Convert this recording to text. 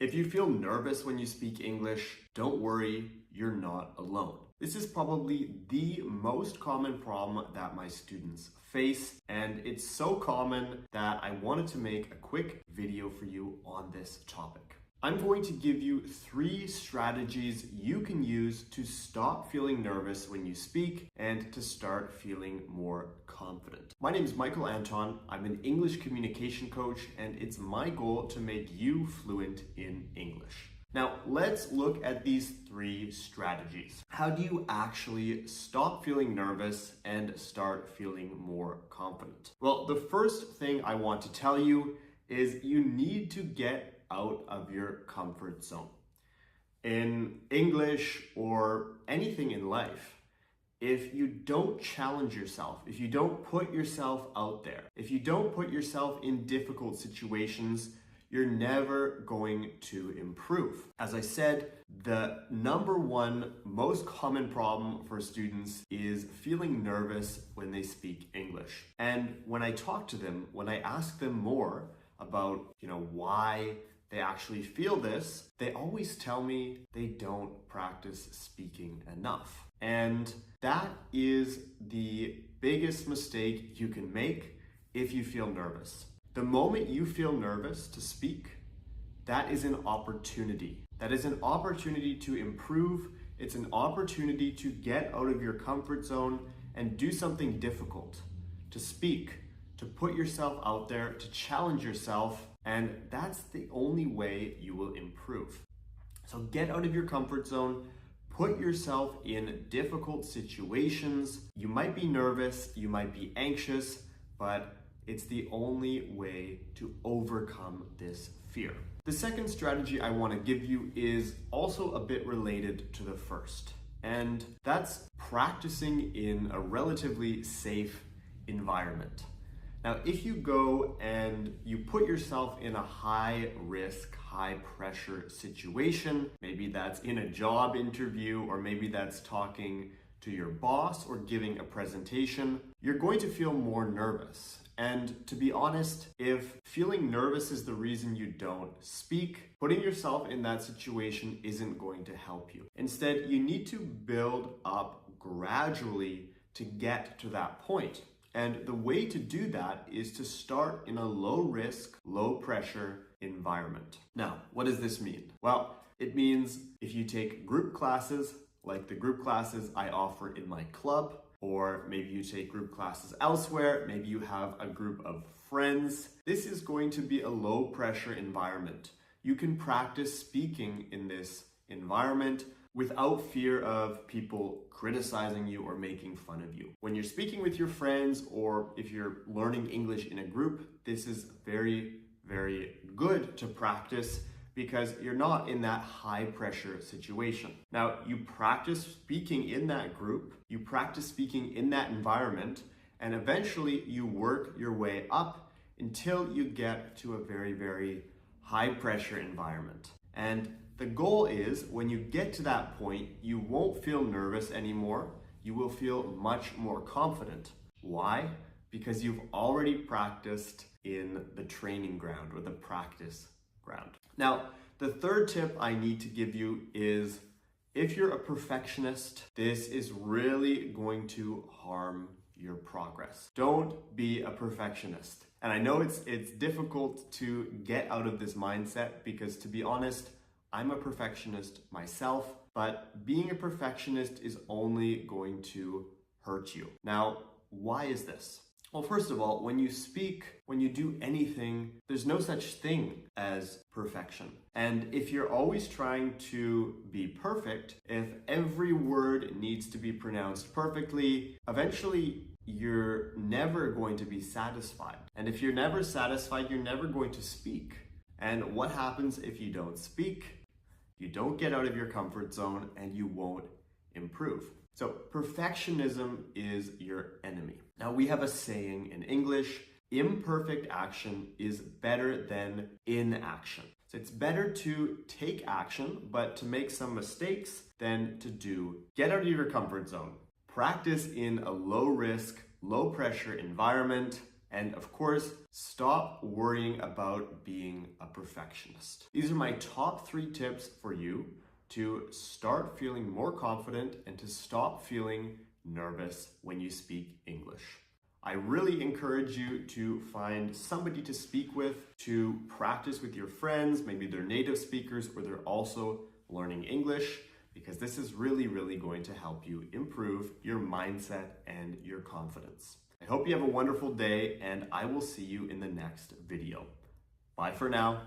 If you feel nervous when you speak English, don't worry, you're not alone. This is probably the most common problem that my students face, and it's so common that I wanted to make a quick video for you on this topic. I'm going to give you 3 strategies you can use to stop feeling nervous when you speak and to start feeling more confident. My name is Michael Anton. I'm an English communication coach, and it's my goal to make you fluent in English. Now, let's look at these 3 strategies. How do you actually stop feeling nervous and start feeling more confident? Well, the first thing I want to tell you is you need to get out of your comfort zone. In English or anything in life, if you don't challenge yourself, if you don't put yourself out there, if you don't put yourself in difficult situations, you're never going to improve. As I said, the number one most common problem for students is feeling nervous when they speak English. And when I talk to them, when I ask them more about, why they actually feel this, they always tell me they don't practice speaking enough. And that is the biggest mistake you can make if you feel nervous. The moment you feel nervous to speak, that is an opportunity. That is an opportunity to improve. It's an opportunity to get out of your comfort zone and do something difficult, to speak, to put yourself out there, to challenge yourself, and that's the only way you will improve. So get out of your comfort zone, put yourself in difficult situations. You might be nervous, you might be anxious, but it's the only way to overcome this fear. The second strategy I want to give you is also a bit related to the first, and that's practicing in a relatively safe environment. Now, if you go and you put yourself in a high risk, high pressure situation, maybe that's in a job interview, or maybe that's talking to your boss or giving a presentation, you're going to feel more nervous. And to be honest, if feeling nervous is the reason you don't speak, putting yourself in that situation isn't going to help you. Instead, you need to build up gradually to get to that point. And the way to do that is to start in a low risk, low pressure environment. Now, what does this mean? Well, it means if you take group classes, like the group classes I offer in my club, or maybe you take group classes elsewhere, maybe you have a group of friends, this is going to be a low pressure environment. You can practice speaking in this environment without fear of people criticizing you or making fun of you. When you're speaking with your friends, or if you're learning English in a group, this is very, very good to practice because you're not in that high pressure situation. Now, you practice speaking in that group, you practice speaking in that environment, and eventually you work your way up until you get to a very, very high pressure environment. And the goal is when you get to that point, you won't feel nervous anymore. You will feel much more confident. Why? Because you've already practiced in the training ground or the practice ground. Now, the third tip I need to give you is if you're a perfectionist, this is really going to harm your progress. Don't be a perfectionist. And I know it's difficult to get out of this mindset because, to be honest, I'm a perfectionist myself, but being a perfectionist is only going to hurt you. Now, why is this? Well, first of all, when you speak, when you do anything, there's no such thing as perfection. And if you're always trying to be perfect, if every word needs to be pronounced perfectly, eventually you're never going to be satisfied. And if you're never satisfied, you're never going to speak. And what happens if you don't speak? You don't get out of your comfort zone and you won't improve. So perfectionism is your enemy. Now, we have a saying in English, imperfect action is better than inaction. So it's better to take action, but to make some mistakes than to do. Get out of your comfort zone. Practice in a low risk, low pressure environment, And of course, stop worrying about being a perfectionist. These are my top 3 tips for you to start feeling more confident and to stop feeling nervous when you speak English. I really encourage you to find somebody to speak with, to practice with your friends, maybe they're native speakers or they're also learning English, because this is really, really going to help you improve your mindset and your confidence. I hope you have a wonderful day, and I will see you in the next video. Bye for now.